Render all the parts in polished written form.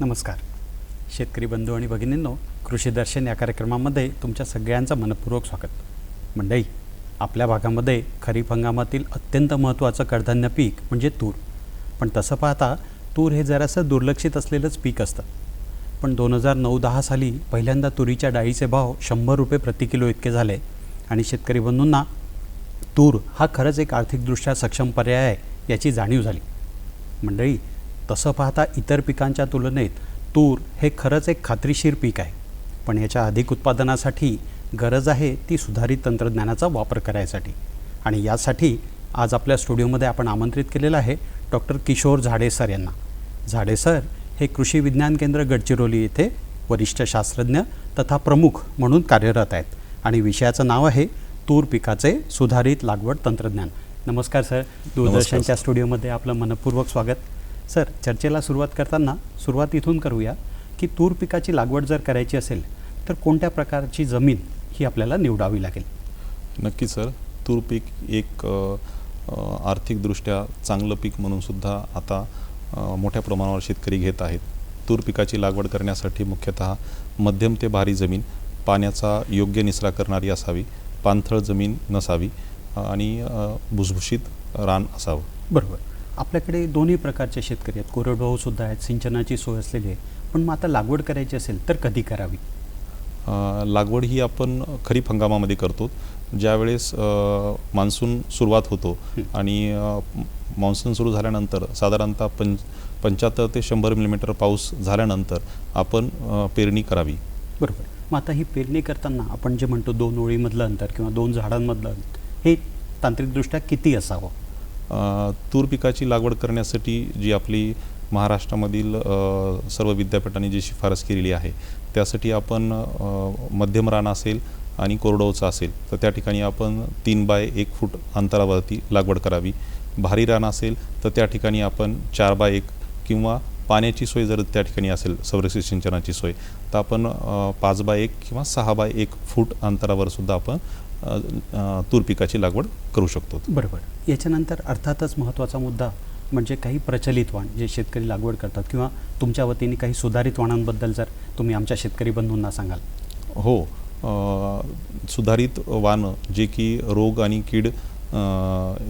नमस्कार शेतकरी बंधू आणि भगिनींनो, कृषी दर्शन या कार्यक्रमामध्ये तुमच्या सगळ्यांचं मनपूर्वक स्वागत. मंडळी, आपल्या भागामध्ये खरीप हंगामातील अत्यंत महत्त्वाचं कडधान्य पीक म्हणजे तूर. पण तसं पाहता तूर हे जरासं दुर्लक्षित असलेलंच पीक असतं. पण 2009-10 साली पहिल्यांदा तुरीच्या डाळीचे भाव 100 रुपये प्रति किलो इतके झाले आणि शेतकरी बंधूंना तूर हा खरंच एक आर्थिकदृष्ट्या सक्षम पर्याय आहे याची जाणीव झाली. मंडळी, तसं पाहता इतर पिकांच्या तुलनेत तूर हे खरंच एक खात्रीशीर पीक आहे. पण याच्या अधिक उत्पादनासाठी गरज आहे ती सुधारित तंत्रज्ञानाचा वापर करायसाठी. आणि यासाठी आज आपल्या स्टुडिओमध्ये आपण आमंत्रित केलेलं आहे डॉक्टर किशोर झाडे सर यांना. झाडे सर हे कृषी विज्ञान केंद्र गडचिरोली येथे वरिष्ठ शास्त्रज्ञ तथा प्रमुख म्हणून कार्यरत आहेत आणि विषयाचं नाव आहे तूर पिकाचे सुधारित लागवड तंत्रज्ञान. नमस्कार सर, दूरदर्शनच्या स्टुडिओमध्ये आपलं मनपूर्वक स्वागत. सर, चर्चेला सुरुवात करताना सुरुवात इथून करूया की तूर पिकाची लागवड जर करायची असेल तर कोणत्या प्रकारची जमीन ही आपल्याला निवडावी लागेल? नक्की सर, तूर पीक एक आर्थिकदृष्ट्या चांगलं पीक म्हणून सुद्धा आता मोठ्या प्रमाणावर शेतकरी घेत आहेत. तूर पिकाची लागवड करण्यासाठी मुख्यतः मध्यम ते भारी जमीन, पाण्याचा योग्य निचरा करणारी असावी, पाणथळ जमीन नसावी आणि भुसभुशीत रान असावं. बरोबर. आपल्याकडे दोन्ही प्रकारचे शेतकरी आहेत, कोरडवाहूसुद्धा आहेत, सिंचनाची सोय असलेली आहे. पण मग आता लागवड करायची असेल तर कधी करावी? लागवड ही आपण खरीप हंगामामध्ये करतो, ज्यावेळेस मान्सून सुरुवात होतो आणि मान्सून सुरू झाल्यानंतर साधारणतः 75 ते 100 मिलीमीटर पाऊस झाल्यानंतर आपण पेरणी करावी. बरोबर. मग आता ही पेरणी करताना आपण जे म्हणतो 2 ओळीमधलं अंतर किंवा 2 झाडांमधलं अंतर हे तांत्रिकदृष्ट्या किती असावं? तूर पिकाची लागवड करण्यासाठी जी आपली महाराष्ट्रामधील सर्व विद्यापीठांनी जी शिफारस केलेली आहे त्यासाठी आपण मध्यम रान असेल आणि कोरडवाहूचं असेल तर त्या ठिकाणी आपण 3 बाय 1 फूट अंतरावरती लागवड करावी. भारी रान असेल तर त्या ठिकाणी आपण 4 बाय 1 किंवा पाण्याची सोय जर त्या ठिकाणी असेल, संरक्षित सिंचनाची सोय, तर आपण 5 बाय 1 किंवा 6 बाय 1 फूट अंतरावर सुद्धा आपण तूर पिकाची लागवड करू शकतो. बरोबर. याच्यानंतर अर्थातच महत्त्वाचा मुद्दा म्हणजे काही प्रचलित वाण जे शेतकरी लागवड करतात किंवा तुमच्या वतीने काही सुधारित वाणांबद्दल जर तुम्ही आमच्या शेतकरी बंधूंना सांगाल. हो, सुधारित वाण जे की रोग आणि कीड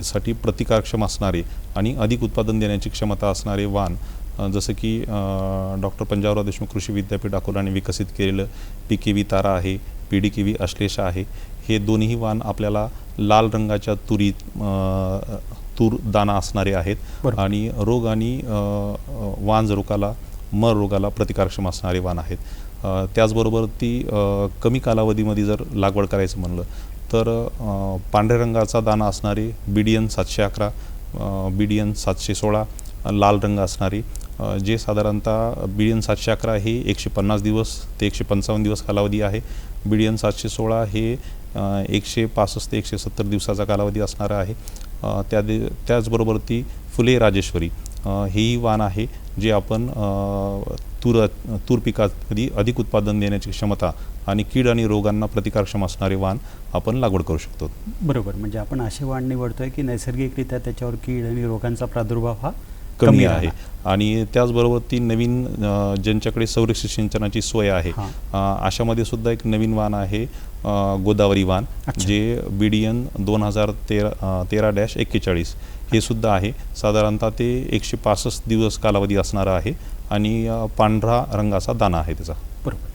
साठी प्रतिकारक्षम असणारे आणि अधिक उत्पादन देण्याची क्षमता असणारे वाण, जसं की डॉक्टर पंजाबराव देशमुख कृषी विद्यापीठ अकोलाने विकसित केलेलं PKV तारा आहे, PDKV अश्लेषा आहे. हे दोन्ही वाण आपल्याला लाल रंगाच्या तूर दाना असणारे आहेत आणि रोग आणि वांज रोगाला, मर रोगाला प्रतिकारक्षम असणारे वाण आहेत. त्याचबरोबर ती कमी कालावधीमध्ये जर लागवड करायचं म्हणलं तर पांढऱ्या रंगाचा दाना असणारे BDN 711, BDN 716, लाल रंग असणारे जे साधारणतः BDN 711 हे 150 दिवस ते 155 दिवस कालावधी आहे. BDN 716 हे 165 ते 170 दिवसाचा कालावधी असणारा आहे. त्याचबरोबर ती फुले राजेश्वरी हेही वाण आहे जे आपण तूर पिकामध्ये अधिक उत्पादन देण्याची क्षमता आणि कीड आणि रोगांना प्रतिकारक्षम असणारे वाण आपण लागवड करू शकतो. बरोबर. म्हणजे आपण असे वाण निवडतोय की नैसर्गिकरित्या त्याच्यावर कीड आणि रोगांचा प्रादुर्भाव हा कमी आहे आणि त्याचबरोबर ती नवीन ज्यांच्याकडे संरक्षित सिंचनाची सोय आहे अशामध्ये सुद्धा एक नवीन वाण आहे गोदावरी वाण, जे BDN 2013-41 हे सुद्धा आहे. साधारणतः ते 165 दिवस कालावधी असणारा आहे आणि पांढरा रंगाचा दाना आहे त्याचा. बरोबर.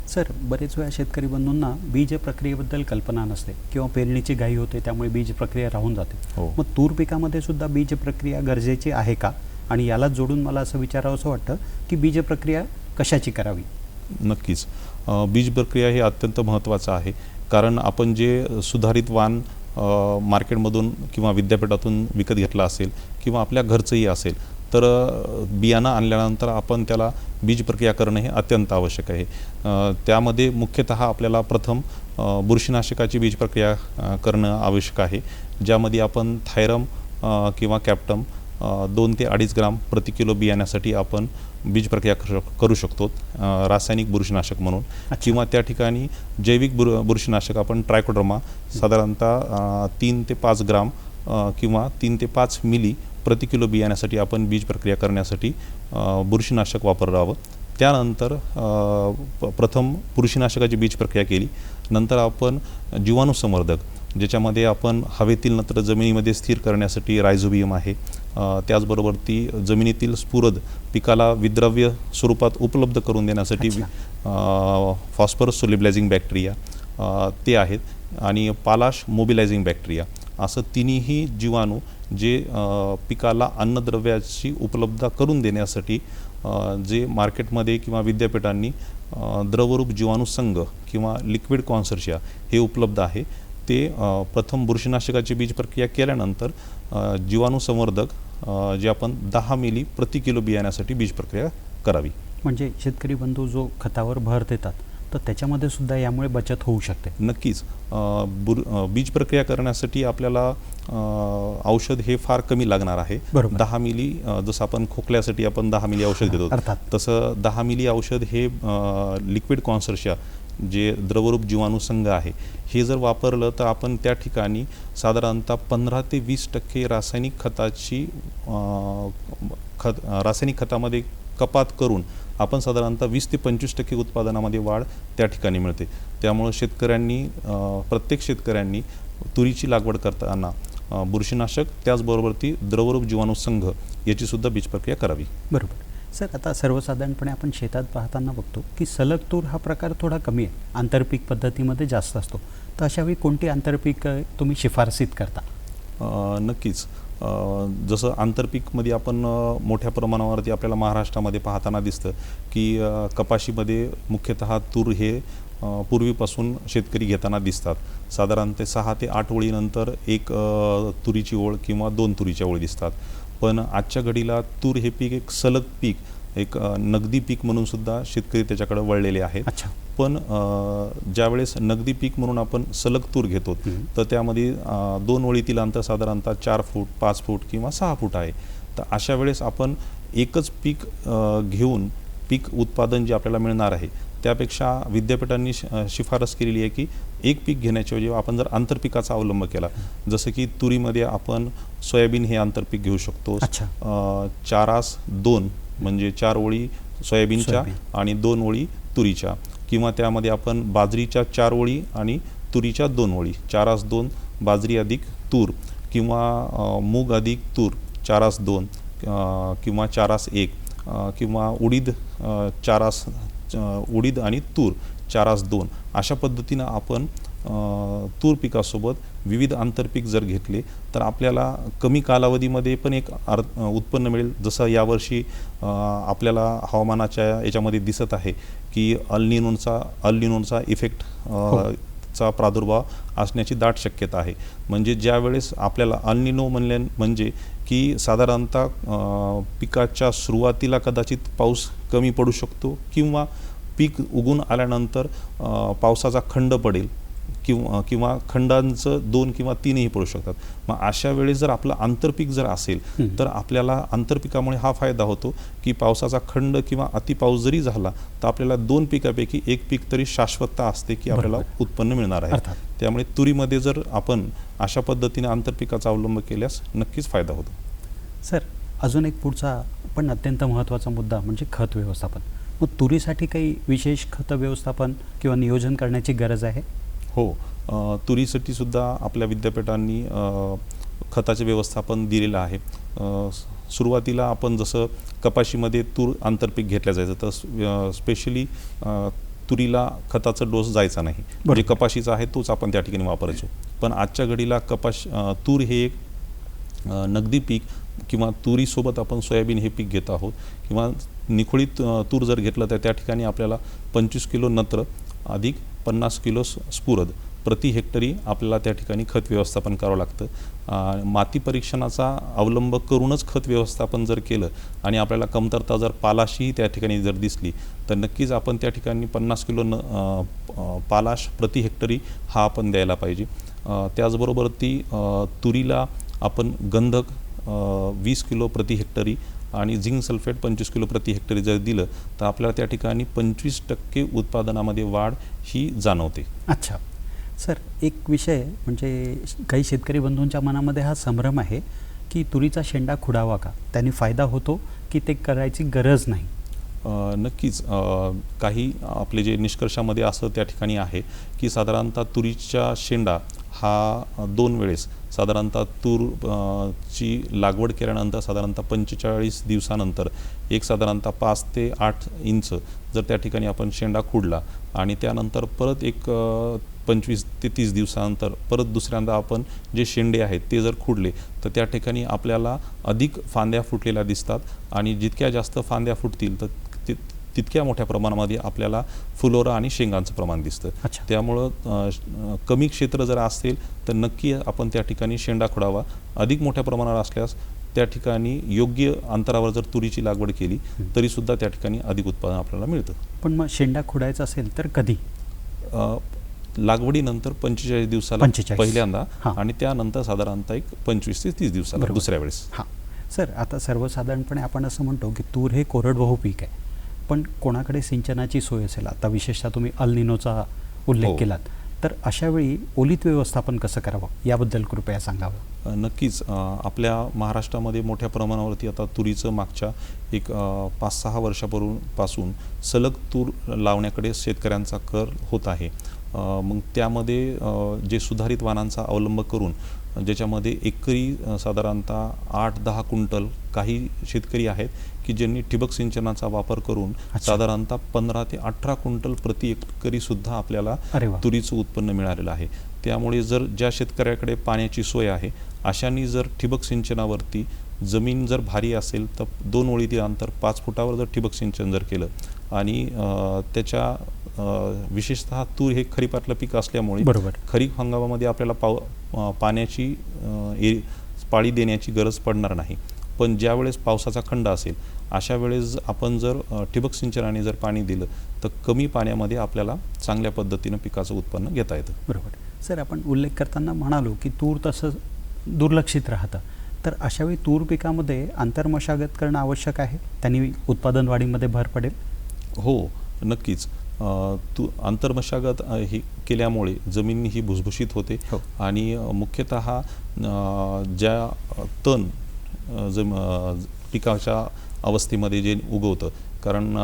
सर, बरेच वेळा शेतकरी बंधूंना बीज प्रक्रियेबद्दल कल्पना नसते किंवा पेरणीची घाई होते, त्यामुळे बीज प्रक्रिया राहून जाते. मग तूर पिकामध्ये सुद्धा बीज प्रक्रिया गरजेची आहे का? आणि याला जोडून मला असं विचारावंसं वाटतं की बीज प्रक्रिया कशाची करावी? नक्कीच. बीज प्रक्रिया हे अत्यंत महत्त्वाचं आहे, कारण आपण जे सुधारित वाण मार्केटमधून किंवा विद्यापीठातून विकत घेतलं असेल किंवा आपल्या घरचंही असेल, तर बियाणं आणल्यानंतर आपण त्याला बीज प्रक्रिया करणं हे अत्यंत आवश्यक आहे. त्यामध्ये मुख्यतः आपल्याला प्रथम बुरशीनाशकाची बीज प्रक्रिया करणं आवश्यक आहे, ज्यामध्ये आपण थायरम किंवा कॅप्टम 2 ते 2.5 ग्राम प्रति किलो बियाण्यासाठी आपण बीज प्रक्रिया करू शकतो, रासायनिक बुरशीनाशक म्हणून. किंवा त्या ठिकाणी जैविक बुरशीनाशक आपण ट्रायकोडर्मा साधारणतः 3 ते 5 ग्राम किंवा 3 ते 5 मिली प्रति किलो बियाण्यासाठी आपण बीज प्रक्रिया करण्यासाठी बुरशीनाशक वापरावं. त्यानंतर प्रथम बुरशीनाशकाची बीज प्रक्रिया केली, नंतर आपण जीवाणुसंवर्धक, ज्याच्यामध्ये आपण हवेतील नत्र जमिनीमध्ये स्थिर करण्यासाठी रायझोबियम आहे, त्याचबरोबर ती जमिनीतील स्फुरद पिकाला विद्रव्य स्वरूपात उपलब्ध करून देण्यासाठी फॉस्फरस सोल्युबलायझिंग बॅक्टेरिया ते आहेत, आणि पालाश मोबिलायझिंग बॅक्टेरिया, असं तिन्ही जीवाणू जे पिकाला अन्नद्रव्याची उपलब्धता करून देण्यासाठी जे मार्केटमध्ये किंवा विद्यापीठांनी द्रवरूप जीवाणू संघ किंवा लिक्विड कॉन्सर्शिया हे उपलब्ध आहे, ते प्रथम बुरशीनाशकाची बीज प्रक्रिया केल्यानंतर जीवाणुसंवर्धक जे आपण 10 मिली प्रति किलो बियाण्यासाठी बीज प्रक्रिया करावी. म्हणजे शेतकरी बंधू जो खतावर भर देतात, तर त्याच्यामध्ये सुद्धा यामुळे बचत होऊ शकते. नक्कीच. बीज प्रक्रिया करण्यासाठी आपल्याला औषध हे फार कमी लागणार आहे. 10 मिली, जसं आपण खोकल्यासाठी आपण 10 मिली औषध घेतो, तसं 10 मिली औषध हे लिक्विड कॉन्सर्शिया जे द्रवरूप जीवाणुसंघ आहे हे जर वापरलं तर आपण त्या ठिकाणी साधारणतः 15 ते 20% रासायनिक खतामध्ये कपात करून आपण साधारणतः 20 ते 25% उत्पादनामध्ये वाढ त्या ठिकाणी मिळते. त्यामुळं प्रत्येक शेतकऱ्यांनी तुरीची लागवड करताना बुरशीनाशक त्याचबरोबर ती द्रवरूप जीवाणुसंघ याची सुद्धा बीज प्रक्रिया करावी. बरोबर. सर, आता सर्वसाधारणपणे आपण शेतात पाहताना बघतो की सलग तूर हा प्रकार थोडा कमी आहे, आंतरपीक पद्धतीमध्ये जास्त असतो. तर अशावेळी कोणती आंतरपीक तुम्ही शिफारसीत करता? नक्कीच. जसं आंतरपीकमध्ये आपण मोठ्या प्रमाणावरती आपल्याला महाराष्ट्रामध्ये पाहताना दिसतं की कपाशीमध्ये मुख्यतः तूर हे पूर्वीपासून शेतकरी घेताना दिसतात. साधारणतः 6 ते 8 ओळीनंतर एक तुरीची ओळ किंवा 2 तुरीच्या ओळी दिसतात. पण आजच्या घडीला तूर हे पीक एक सलग पीक, एक नगदी पीक म्हणून सुद्धा शेतकरी त्याच्याकडे वळलेले आहेत. पण ज्यावेळेस नगदी पीक म्हणून आपण सलग तूर घेतो तर त्यामध्ये 2 ओळीतील अंतर साधारणतः 4 फूट, 5 फूट किंवा 6 फूट आहे. तर अशा वेळेस आपण एकच पीक घेऊन पीक उत्पादन जे आपल्याला मिळणार आहे त्यापेक्षा विद्यापीठांनी शिफारस केलेली आहे की एक पीक घेण्याच्याऐवजी आपण जर आंतरपिकाचा अवलंब केला, जसं की तुरीमध्ये आपण सोयाबीन हे आंतरपीक घेऊ शकतो. 4-2 म्हणजे 4 ओळी सोयाबीनच्या आणि 2 ओळी तुरीच्या, किंवा त्यामध्ये आपण बाजरीच्या 4 ओळी आणि तुरीच्या 2 ओळी, 4-2 बाजरी अधिक तूर, किंवा मूग अधिक तूर 4-2 किंवा 4-1, किंवा उडीद आणि तूर 4-2, अशा पद्धतीनं आपण तूर पिकासोबत विविध आंतरपीक जर घेतले तर आपल्याला कमी कालावधीमध्ये पण एक उत्पन्न मिळेल. जसं यावर्षी आपल्याला हवामानाच्या याच्यामध्ये दिसत आहे की अल निनोचा इफेक्ट चा प्रादुर्भाव असण्याची दाट शक्यता आहे. म्हणजे ज्या वेळेस आपल्याला अल निनो म्हणजे की साधारणतः पिकाच्या सुरुवातीला कदाचित पाऊस कमी पडू शकतो, किंवा पीक उगून आल्यानंतर पावसाचा खंड पडेल, किंवा खंडांचं 2 किंवा 3ही पडू शकतात. मग अशा वेळेस जर आपलं आंतरपीक जर असेल तर आपल्याला आंतरपिकामुळे हा फायदा होतो की पावसाचा खंड किंवा अतिपाऊस जरी झाला तर आपल्याला 2 पिकापैकी एक पीक तरी शाश्वतता असते की आपल्याला उत्पन्न मिळणार आहे. त्यामुळे तुरीमध्ये जर आपण अशा पद्धतीने आंतरपिकाचा अवलंब केल्यास नक्कीच फायदा होतो. सर, अजून एक पुढचा पण अत्यंत महत्त्वाचा मुद्दा म्हणजे खत व्यवस्थापन. मग तुरीसाठी काही विशेष खत व्यवस्थापन किंवा नियोजन करण्याची गरज आहे? हो, तुरीसाठी सुद्धा आपल्या विद्यापीठांनी खताचे व्यवस्थापन दिलेलं आहे. सुरुवातीला आपण जसं कपाशीमध्ये तूर आंतरपीक घेतलं जायचं तर स्पेशली तुरीला खताचा डोस जायचा नाही, म्हणजे कपाशीचा आहे तोच आपण त्या ठिकाणी वापरायचो. पण आजच्या घडीला तूर हे एक नगदी पीक किंवा तुरीसोबत आपण सोयाबीन हे पीक घेत आहोत किंवा निखोळीत तूर जर घेतलं तर त्या ठिकाणी आपल्याला 25 किलो नत्र अधिक 50 किलो स्फुरद प्रति हेक्टरी आपल्याला त्या ठिकाणी खत व्यवस्थापन करावं लागतं. माती परीक्षणाचा अवलंब करूनच खत व्यवस्थापन जर केलं आणि आपल्याला कमतरता जर पालाशीही त्या ठिकाणी जर दिसली तर नक्कीच आपण त्या ठिकाणी 50 किलो पालाश प्रति हेक्टरी हा आपण द्यायला पाहिजे. त्याचबरोबर तुरीला आपण गंधक 20 किलो प्रति हेक्टरी आणि झिंक सल्फेट 25 किलो प्रति हेक्टरी जर दिलं तर आपल्याला त्या ठिकाणी 25% उत्पादनामध्ये वाढ ही जाणवते. अच्छा सर, एक विषय म्हणजे काही शेतकरी बंधूंच्या मनामध्ये हा संभ्रम आहे की तुरीचा शेंडा खुडावा का, त्याने फायदा होतो की ते करायची गरज नाही. नक्कीच काही आपले जे निष्कर्षामध्ये असं त्या ठिकाणी आहे की साधारणतः तुरीचा शेंडा हा 2 वेळेस साधारणतः ची लागवड केल्यानंतर साधारणतः 45 दिवसानंतर एक साधारणतः 5 ते 8 इंच जर त्या ठिकाणी आपण शेंडा खुडला आणि त्यानंतर परत एक 25 ते 30 दिवसानंतर परत दुसऱ्यांदा आपण जे शेंडे आहेत ते जर खुडले तर त्या ठिकाणी आपल्याला अधिक फांद्या फुटलेल्या दिसतात आणि जितक्या जास्त फांद्या फुटतील तर तितक्या मोठ्या प्रमाणामध्ये आपल्याला फुलोरा आणि शेंगांचं प्रमाण दिसतं. त्यामुळं कमी क्षेत्र जर असेल तर नक्की आपण त्या ठिकाणी शेंडा खुडावा. अधिक मोठ्या प्रमाणावर असल्यास त्या ठिकाणी योग्य अंतरावर जर तुरीची लागवड केली तरीसुद्धा त्या ठिकाणी अधिक उत्पादन आपल्याला मिळतं. पण मग शेंडा खुडायचा असेल तर कधी? लागवडीनंतर 45 दिवसाला पहिल्यांदा आणि त्यानंतर साधारणतः एक 25 ते 30 दिवसाला दुसऱ्या वेळेस. हां सर, आता सर्वसाधारणपणे आपण असं म्हणतो की तूर हे कोरडवाहू पीक आहे, पण कोणाकडे सिंचनाची सोय असेल, आता विशेषतः तुम्ही अल निनोचा उल्लेख केलात, तर अशा वेळी ओलीत व्यवस्थापन कसं करावं याबद्दल कृपया सांगावं. नक्कीच आपल्या महाराष्ट्रामध्ये मोठ्या प्रमाणावरती आता तुरीचं मागच्या एक 5-6 वर्षापासून सलग तूर लावण्याकडे शेतकऱ्यांचा कल होत आहे. मग त्यामध्ये जे सुधारित वाणांचा अवलंब करून ज्याच्यामध्ये एकरी साधारणतः 8-10 क्विंटल काही शेतकरी आहेत की ज्यांनी ठिबक सिंचनाचा वापर करून साधारणतः 15 ते 18 क्विंटल प्रति एकरीसुद्धा आपल्याला तुरीचं उत्पन्न मिळालेलं आहे. त्यामुळे जर ज्या शेतकऱ्याकडे पाण्याची सोय आहे अशांनी जर ठिबक सिंचनावरती जमीन जर भारी असेल तर 2 ओळीतील अंतर 5 फुटावर जर ठिबक सिंचन जर केलं आणि त्याच्या विशेषतः तूर हे खरीपातलं पीक असल्यामुळे खरीप हंगामामध्ये आपल्याला पाण्याची पाळी देण्याची गरज पडणार नाही. पण ज्यावेळेस पावसाचा खंड असेल अशा वेळेस आपण जर ठिबक सिंचनाने जर पाणी दिलं तर कमी पाण्यामध्ये आपल्याला चांगल्या पद्धतीनं पिकाचं उत्पन्न घेता येतं. बरोबर सर, आपण उल्लेख करताना म्हणालो की तूर तसं दुर्लक्षित राहतं, तर अशावेळी तूर पिकामध्ये आंतरमशागत करणं आवश्यक आहे, त्यांनी उत्पादन वाढीमध्ये भर पडेल. हो नक्कीच. आंतरमशागत ही केल्यामुळे जमीन ही भुसभुशीत होते आणि मुख्यतः ज्या तण पिकाच्या अवस्थेमध्ये जे उगवतं, कारण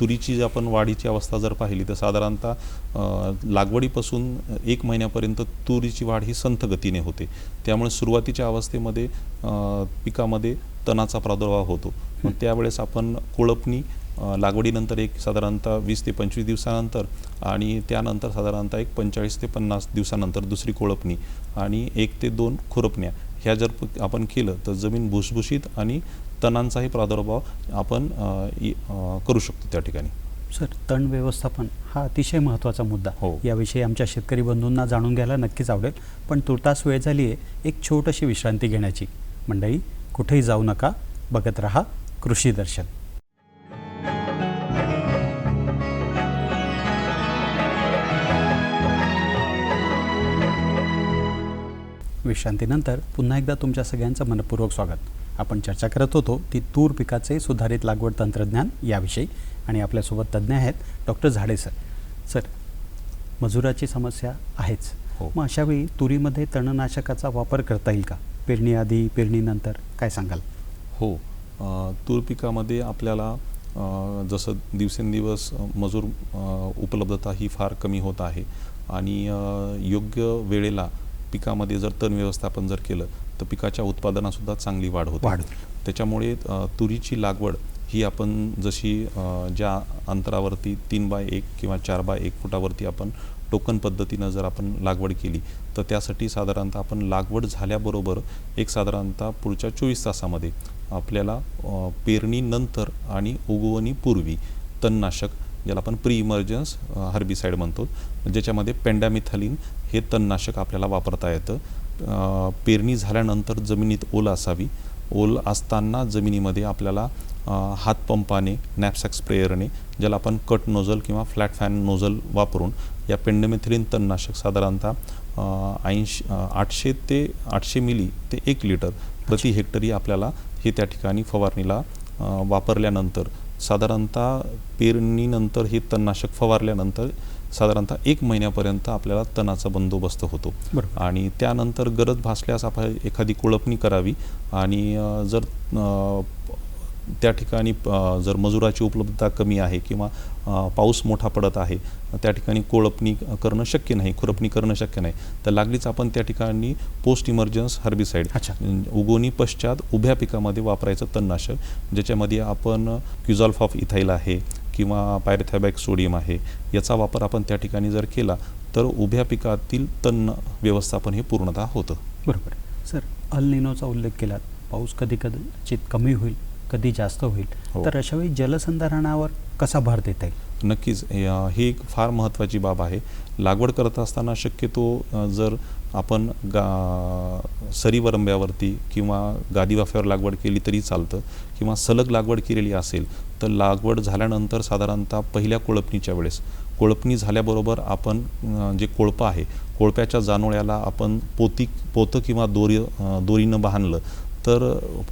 तुरीची जर आपण वाढीची अवस्था जर पाहिली तर साधारणतः लागवडीपासून 1 महिन्यापर्यंत तुरीची वाढ ही संथ गतीने होते. त्यामुळे सुरुवातीच्या अवस्थेमध्ये पिकामध्ये तणाचा प्रादुर्भाव होतो. मग त्यावेळेस आपण कोळपणी लागवडीनंतर एक साधारणतः 20 ते 25 दिवसानंतर आणि त्यानंतर साधारणतः एक 45 ते 50 दिवसानंतर दुसरी कोळपणी आणि 1 ते 2 खुरपण्या ह्या जर आपण केलं तर जमीन भुसभुशीत आणि तणांचाही प्रादुर्भाव आपण करू शकतो त्या ठिकाणी. सर, तण व्यवस्थापन हा अतिशय महत्त्वाचा मुद्दा. याविषयी आमच्या शेतकरी बंधूंना जाणून घ्यायला नक्कीच आवडेल, पण तुर्तास वेळ झाली आहे एक छोटीशी विश्रांती घेण्याची. मंडळी, कुठेही जाऊ नका, बघत रहा कृषी दर्शन. विश्रांतीनंतर पुन्हा एकदा तुमच्या सगळ्यांचं मनपूर्वक स्वागत. आपण चर्चा करत होतो ती तूर पिकाचे सुधारित लागवड तंत्रज्ञान याविषयी आणि आपल्यासोबत तज्ज्ञ आहेत डॉक्टर झाडे सर. सर, मजुराची समस्या आहेच, मग अशावेळी तुरीमध्ये तणनाशकाचा वापर करता येईल का? पेरणीआधी, पेरणीनंतर काय सांगाल? हो, तूर पिकामध्ये आपल्याला जसं दिवसेंदिवस मजूर उपलब्धता ही फार कमी होत आहे आणि योग्य वेळेला पिकामध्ये जर तण व्यवस्थापन जर केलं तर पिकाच्या उत्पादनातसुद्धा चांगली वाढ होते. त्याच्यामुळे तुरीची लागवड ही आपण जशी ज्या अंतरावरती 3x1 किंवा 4x1 फुटावरती आपण टोकन पद्धतीनं जर आपण लागवड केली तर त्यासाठी साधारणतः आपण लागवड झाल्याबरोबर एक साधारणतः पुढच्या 24 तासामध्ये आपल्याला पेरणीनंतर आणि उगवणीपूर्वी तणनाशक, ज्याला आपण प्री इमर्जन्स हर्बिसाईड म्हणतो, ज्याच्यामध्ये पेंडामिथालिन हे तणनाशक आपल्याला वापरता येतं. पेरणी झाल्यानंतर जमिनीत ओल असावी. ओल असताना जमिनीमध्ये आपल्याला हातपंपाने, नॅपसॅक स्प्रेयरने, ज्याला आपण कट नोझल किंवा फ्लॅट फॅन नोझल वापरून या पेंडामिथालिन तणनाशक साधारणतः 800 ते 800 मिली ते 1 लिटर प्रति हेक्टरी आपल्याला हे त्या ठिकाणी फवारणीला वापरल्यानंतर साधारणतः पेरणीनंतर हे तणनाशक फवारल्यानंतर साधारणतः 1 महिन्यापर्यंत आपल्याला तणाचा बंदोबस्त होतो. आणि त्यानंतर गरज भासल्यास आपण एखादी कोळपणी करावी. आणि जर त्या ठिकाणी जर मजुराची उपलब्धता कमी आहे किंवा पाऊस मोठा पडत आहे, त्या ठिकाणी कोळपणी करणं शक्य नाही, खुरपणी करणं शक्य नाही, तर लागलीच आपण त्या ठिकाणी पोस्ट इमर्जन्स हर्बिसाईड, उगवणी पश्चात उभ्या पिकामध्ये वापरायचं तणनाशक, ज्याच्यामध्ये आपण क्युझॉल्फ ऑफ इथाईल आहे किंवा पायरेथॅबॅक सोडियम आहे, याचा वापर आपण त्या ठिकाणी जर केला तर उभ्या पिकातील तण व्यवस्थापन हे पूर्णतः होतं. बरोबर. सर, अल निनोचा उल्लेख केला. पाऊस कधी कदाचित कमी होईल, कधी जास्त होईल, तर अशावेळी जलसंधारणावर कसा भर देता येईल? नक्कीच, ही एक फार महत्त्वाची बाब आहे. लागवड करत असताना शक्यतो जर आपण सरीवरंब्यावरती किंवा गादीवाफ्यावर लागवड केली तरी चालतं, किंवा सलग लागवड केलेली असेल तर लागवड झाल्यानंतर साधारणतः पहिल्या कोळपणीच्या वेळेस, कोळपणी झाल्याबरोबर आपण जे कोळपं आहे, कोळप्याच्या जानोळ्याला आपण पोतं किंवा दोरीनं बांधलं तर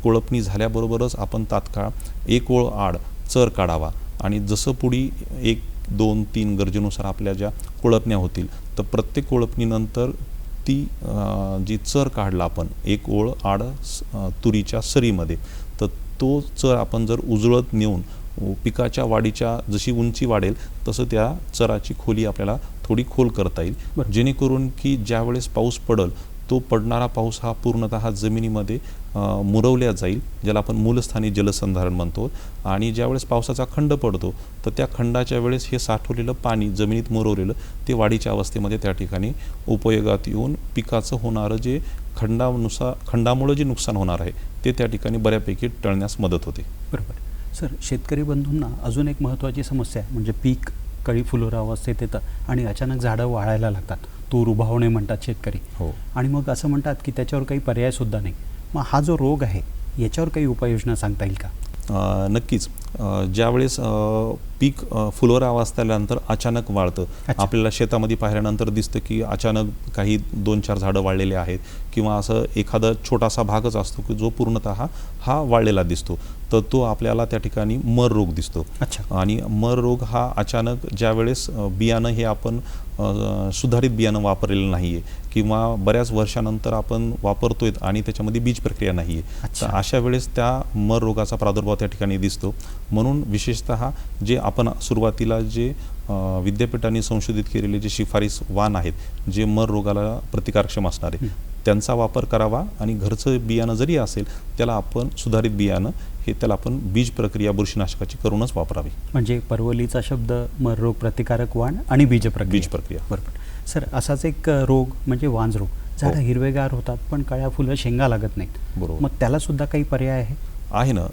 कोळपणी झाल्याबरोबरच आपण तात्काळ 1 ओळ आड चर काढावा. आणि जसं पुढी 1, 2, 3 गरजेनुसार आपल्या ज्या कोळपण्या होतील तर प्रत्येक कोळपणीनंतर ती जी चर काढला आपण 1 ओळ आड तुरीच्या सरीमध्ये, तर तो चर आपण जर उजळत नेऊन पिकाच्या वाढीच्या जशी उंची वाढेल तसं त्या चराची खोली आपल्याला थोडी खोल करता येईल, जेणेकरून की ज्यावेळेस पाऊस पडल तो पडणारा पाऊस हा पूर्णतः जमिनीमध्ये मुरवल्या जाईल, ज्याला आपण मूलस्थानी जलसंधारण म्हणतो. आणि ज्यावेळेस पावसाचा खंड पडतो तर त्या खंडाच्या वेळेस हे साठवलेलं पाणी जमिनीत मुरवलेलं ते वाढीच्या अवस्थेमध्ये त्या ठिकाणी उपयोगात येऊन पिकाचं होणारं जे खंडामुळे जे नुकसान होणार आहे ते त्या ठिकाणी बऱ्यापैकी टळण्यास मदत होते. बरोबर. सर, शेतकरी बंधूंना अजून एक महत्त्वाची समस्या आहे, म्हणजे पीक कळी फुलोरा अवस्थेत येतं आणि अचानक झाडं वाळायला लागतात. तूर उभावणे म्हणतात शेतकरी. आणि मग असं म्हणतात की त्याच्यावर काही पर्यायसुद्धा नाही. मग हा जो रोग आहे याच्यावर काही उपाययोजना सांगता येईल का? नक्कीच. ज्यावेळेस पीक फुलोरा अवस्था आल्यानंतर अचानक वाढतं, आपल्याला शेतामध्ये पाहिल्यानंतर दिसतं की अचानक काही 2-4 झाडं वाढलेले आहेत, किंवा असं एखादा छोटासा भागच असतो की जो पूर्णतः हा वाढलेला दिसतो, तर तो आपल्याला त्या ठिकाणी मर रोग दिसतो. आणि मर रोग हा अचानक ज्यावेळेस बियाणं हे आपण सुधारित बियाणं वापरलेलं नाही आहे किंवा बऱ्याच वर्षानंतर आपण वापरतोय आणि त्याच्यामध्ये बीज प्रक्रिया नाही आहे, तर अशा वेळेस त्या मर रोगाचा प्रादुर्भाव त्या ठिकाणी दिसतो. म्हणून विशेषतः जे आपण सुरुवातीला जे विद्यापीठांनी संशोधित केलेले जे शिफारस वाण आहेत, जे मर रोगाला प्रतिकारक्षम असणारे, त्यांचा वापर करावा. आणि घरचं बियाणं जरी असेल त्याला आपण सुधारित बियाणं हे त्याला आपण बीज प्रक्रिया बुरशीनाशकाची करूनच वापरावी. म्हणजे परवलीचा शब्द मर रोग प्रतिकारक वाण आणि बीज प्रक्रिया. बरोबर. सर, असाच एक रोग म्हणजे वांज रोग. झाडं हिरवेगार होतात पण कळ्या फुलं शेंगा लागत नाहीत. बरोबर. मग त्याला सुद्धा काही पर्याय आहे ना.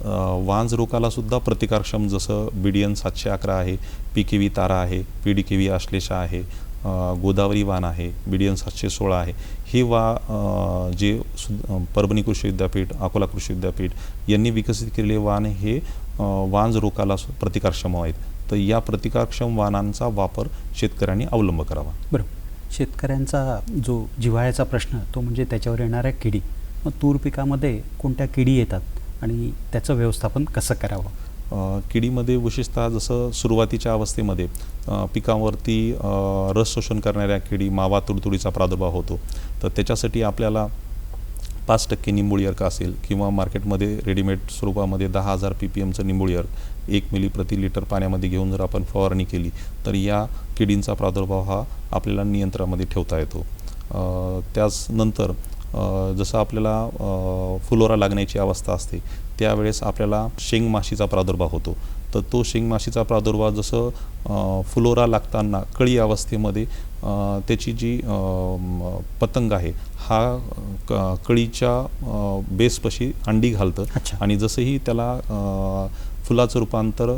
वांज रोगाला सुद्धा प्रतिकारक्षम जसं BDN 711 आहे, PKV तारा आहे, PDKV आश्लेषा आहे, गोदावरी वाण आहे, BDN 716 आहे. हे जे परभणी कृषी विद्यापीठ, अकोला कृषी विद्यापीठ यांनी विकसित केलेले वाण हे वांज रोगाला प्रतिकारक्षम आहेत. तर या प्रतिकारक्षम वाणांचा वापर शेतकऱ्यांनी अवलंब करावा. बरोबर. शेतकऱ्यांचा जो जिव्हाळ्याचा प्रश्न तो म्हणजे त्याच्यावर येणाऱ्या किडी. मग तूर पिकामध्ये कोणत्या किडी येतात आणि त्याचं व्यवस्थापन कसं करावं? किडीमध्ये विशेषतः जसं सुरुवातीच्या अवस्थेमध्ये पिकांवरती रस शोषण करणाऱ्या किडी, मावा, तुडतुडीचा प्रादुर्भाव होतो. तर त्याच्यासाठी आपल्याला 5% निंबोळी अर्क असेल किंवा मार्केटमध्ये रेडीमेड स्वरूपामध्ये 10,000 ppmचं निंबोळी अर्क 1 मिली प्रति लिटर पाण्यामध्ये घेऊन जर आपण फवारणी केली तर या किडींचा प्रादुर्भाव हा आपल्याला नियंत्रणामध्ये ठेवता येतो. त्याचनंतर जसं आपल्याला फुलोरा लागण्याची अवस्था असते त्यावेळेस आपल्याला शेंगमाशीचा प्रादुर्भाव होतो. तर तो शेंगमाशीचा प्रादुर्भाव जसं फुलोरा लागताना कळी अवस्थेमध्ये त्याची जी पतंग आहे हा कळीच्या बेसपाशी अंडी घालतं. अच्छा. आणि जसंही त्याला फुलाचं रूपांतर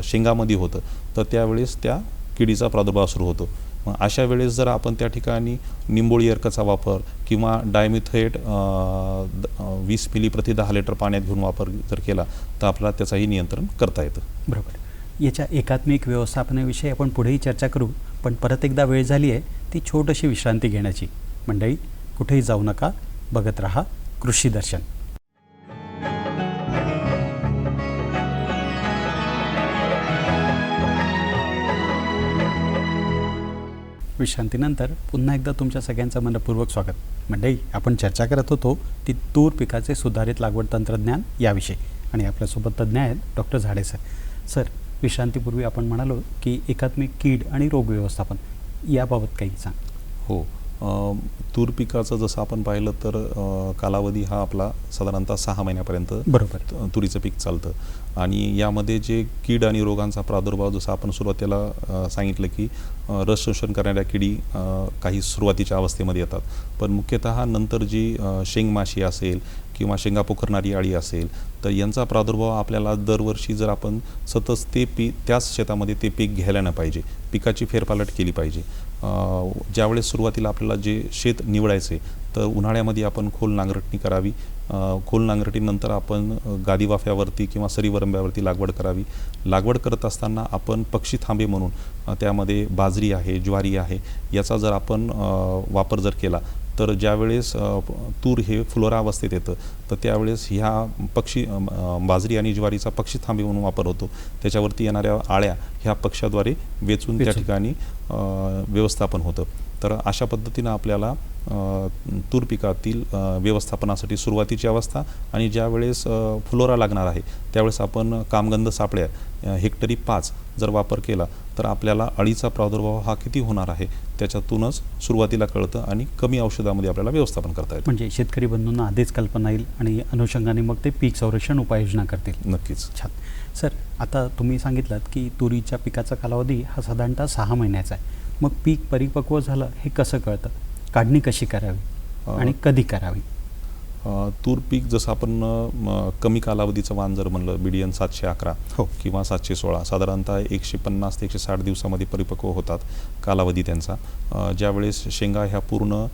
शेंगामध्ये होतं तर त्यावेळेस त्या किडीचा प्रादुर्भाव सुरू होतो. मग अशा वेळेस जर आपण त्या ठिकाणी निंबोळी अर्काचा वापर किंवा डायमिथेट 20 मिली प्रति 10 लिटर पाण्यात घेऊन वापर जर केला तर आपल्याला त्याचाही नियंत्रण करता येतं. बरोबर. याच्या एकात्मिक व्यवस्थापनाविषयी आपण पुढेही चर्चा करू, पण परत एकदा वेळ झाली आहे ती छोटीशी विश्रांती घेण्याची. मंडळी, कुठेही जाऊ नका, बघत रहा कृषी दर्शन. विश्रांतीनंतर पुन्हा एकदा तुमच्या सगळ्यांचं मनपूर्वक स्वागत. मंडळी, आपण चर्चा करत होतो ती तूर पिकाचे सुधारित लागवड तंत्रज्ञान याविषयी, आणि आपल्यासोबत तज्ज्ञ आहेत डॉक्टर झाडे सर. सर, विश्रांतीपूर्वी आपण म्हणालो की एकात्मिक कीड आणि रोग व्यवस्थापन याबाबत काही सांग. हो, तूर पिकाचं जसं आपण पाहिलं तर कालावधी हा आपला साधारणतः 6 महिन्यापर्यंत बरोबर तुरीचं पीक चालतं. आणि यामध्ये जे कीड आणि रोगांचा प्रादुर्भाव जसं आपण सुरुवातीला सांगितलं की रस शोषण करणाऱ्या किडी काही सुरुवातीच्या अवस्थेमध्ये येतात, पण मुख्यतः नंतर जी शेंगमाशी असेल किंवा शेंगा पोखरणारी अळी असेल तर यांचा प्रादुर्भाव आपल्याला दरवर्षी जर आपण सतत त्याच शेतामध्ये ते पीक घ्यायला नाही पाहिजे, पिकाची फेरपालट केली पाहिजे. ज्यावेळेस सुरुवातीला आपल्याला जे शेत निवडायचे तर उन्हाळ्यामध्ये आपण खोल नांगरटणी करावी. खोल नांगरटीनंतर आपण गादी वाफ्यावरती किंवा सरी वरंब्यावरती लागवड करावी. लागवड करत असताना आपण पक्षी थांबे म्हणून त्यामध्ये बाजरी आहे, ज्वारी आहे, याचा जर आपण वापर जर केला तर ज्यावेळेस तूर हे फुलोरा अवस्थेत येतं तर त्यावेळेस ह्या बाजरी आणि ज्वारीचा पक्षी थांबे म्हणून वापर होतो. त्याच्यावरती येणाऱ्या आळ्या ह्या पक्षाद्वारे वेचून त्या ठिकाणी व्यवस्थापन होतं. तर अशा पद्धतीनं आपल्याला तूर पिकातील व्यवस्थापनासाठी सुरुवातीची अवस्था आणि ज्यावेळेस फुलोरा लागणार आहे त्यावेळेस आपण कामगंध सापळ्या हेक्टरी 5 जर वापर केला तर आपल्याला अळीचा प्रादुर्भाव हा किती होणार आहे त्याच्यातूनच सुरुवातीला कळतं आणि कमी औषधामध्ये आपल्याला व्यवस्थापन करता येतं. म्हणजे शेतकरी बंधूंना आधीच कल्पना येईल आणि अनुषंगाने मग ते पीक संरक्षण उपाययोजना करतील. नक्कीच. छान. सर, आता तुम्ही सांगितलं की तुरीच्या पिकाचा कालावधी हा साधारणतः 6 महिन्याचा आहे. मग पीक परिपक्व झालं हे कसं कळतं? काढणी कशी करावी आणि कधी करावी? तूर पीक जसं आपण कमी कालावधीचं वाण जर म्हणलं BDN 711 हो किंवा 716 साधारणतः 150 ते 160 दिवसामध्ये परिपक्व होतात कालावधी त्यांचा. ज्यावेळेस शेंगा ह्या पूर्ण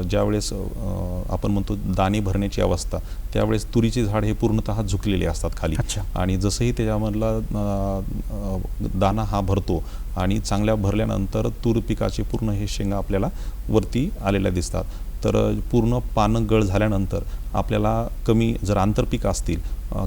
ज्यावेळेस आपण म्हणतो दाणे भरण्याची अवस्था त्यावेळेस तुरीचे झाड हे पूर्णतः झुकलेले असतात खाली. अच्छा. आणि जसंही त्याच्यामधला दाना हा भरतो आणि चांगल्या भरल्यानंतर तूर पिकाचे पूर्ण हे शेंगा आपल्याला वरती आलेल्या दिसतात. तर पूर्ण पानं गळ झाल्यानंतर आपल्याला कमी जर आंतरपीक असतील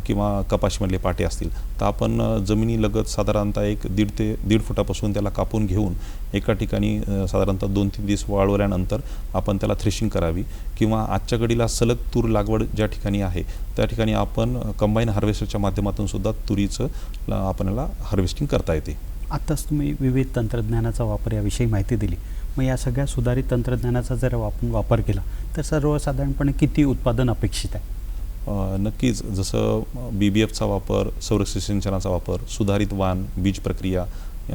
किंवा कपाशीमधले पाटे असतील तर आपण जमिनीलगत साधारणतः 1.5 ते 1.5 फुटापासून त्याला कापून घेऊन एका ठिकाणी साधारणतः 2-3 दिवस वाळवल्यानंतर आपण त्याला थ्रेशिंग करावी. किंवा आजच्या घडीला सलग तूर लागवड ज्या ठिकाणी आहे त्या ठिकाणी आपण कंबाईन हार्वेस्टरच्या माध्यमातून सुद्धा तुरीचं आपल्याला हार्वेस्टिंग करता येते. आत्ताच तुम्ही विविध तंत्रज्ञानाचा वापर याविषयी माहिती दिली. मग या सगळ्या सुधारित तंत्रज्ञानाचा जर आपण वापर केला तर सर्वसाधारणपणे किती उत्पादन अपेक्षित आहे? नक्कीच. जसं BBFचा वापर, संरक्षित सिंचनाचा वापर, सुधारित वाण, बीज प्रक्रिया,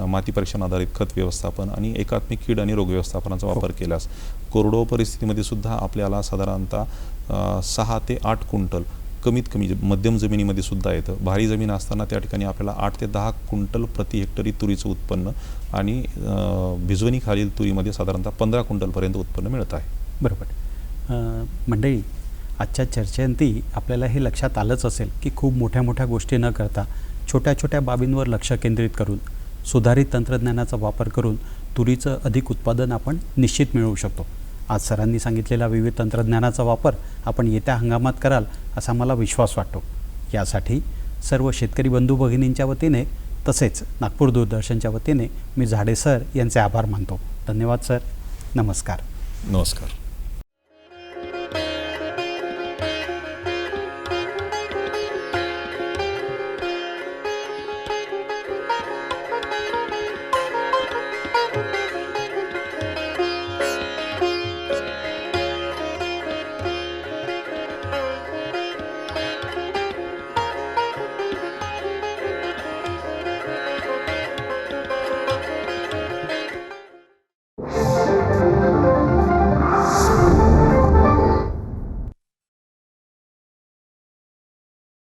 माती परीक्षण आधारित खत व्यवस्थापन आणि एकात्मिक कीड आणि रोग व्यवस्थापनाचा वापर केल्यास कोरडवाहू परिस्थितीमध्ये सुद्धा आपल्याला साधारणतः 6 ते 8 क्विंटल कमीत कमी मध्यम जमिनीमध्ये सुद्धा येतं. भारी जमीन असताना त्या ठिकाणी आपल्याला 8 ते 10 क्विंटल प्रति हेक्टरी तुरीचं उत्पन्न आणि भिजवणीखालील तुरीमध्ये साधारणतः 15 क्विंटलपर्यंत उत्पन्न मिळत आहे. बरोबर. मंडळी, आजच्या चर्चेअंती आपल्याला हे लक्षात आलंच असेल की खूप मोठ्या मोठ्या गोष्टी न करता छोट्या छोट्या बाबींवर लक्ष केंद्रित करून सुधारित तंत्रज्ञानाचा वापर करून तुरीचं अधिक उत्पादन आपण निश्चित मिळवू शकतो. आज सरांनी सांगितलेला विविध तंत्रज्ञानाचा वापर आपण येत्या हंगामात कराल असा मला विश्वास वाटतो. यासाठी सर्व शेतकरी बंधू भगिनींच्या वतीने तसेच नागपूर दूरदर्शनच्या वतीने मी झाडे सर यांचे आभार मानतो. धन्यवाद सर. नमस्कार. नमस्कार.